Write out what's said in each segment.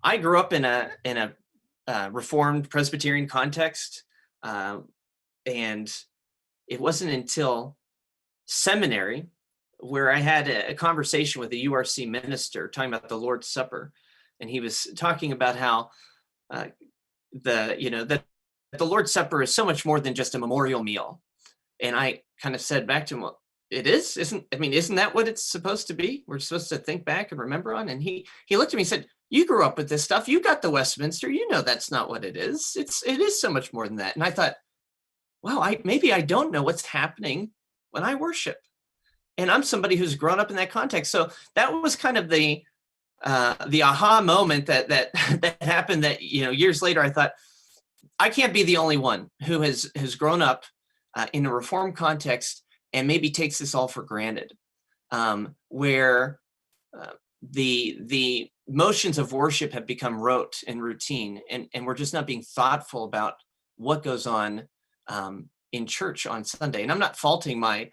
I grew up in a Reformed Presbyterian context, uh, and it wasn't until seminary where I had a conversation with a URC minister talking about the Lord's Supper, and he was talking about how uh, that the Lord's Supper is so much more than just a memorial meal. And I kind of said back to him, well, it is, isn't that what it's supposed to be? We're supposed to think back and remember on. And he looked at me and said, you grew up with this stuff. You got the Westminster. You know that's not what it is. It is so much more than that. And I thought, well, maybe I don't know what's happening when I worship. And I'm somebody who's grown up in that context. So that was kind of the aha moment that happened. That years later, I thought I can't be the only one who has grown up in a Reformed context and maybe takes this all for granted, where the motions of worship have become rote and routine, and we're just not being thoughtful about what goes on in church on Sunday. And I'm not faulting my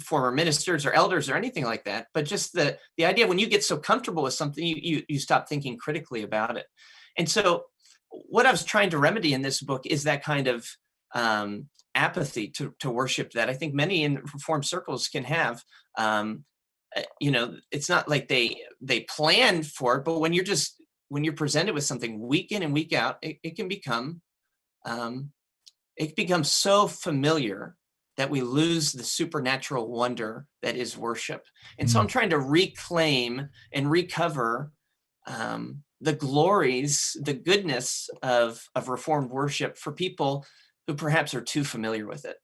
former ministers or elders or anything like that, but just the idea when you get so comfortable with something, you stop thinking critically about it. And so what I was trying to remedy in this book is that kind of apathy to worship that I think many in Reformed circles can have. It's not like they plan for it, but when you're presented with something week in and week out, it can become so familiar that we lose the supernatural wonder that is worship. And so I'm trying to reclaim and recover the glories, the goodness of Reformed worship for people who perhaps are too familiar with it.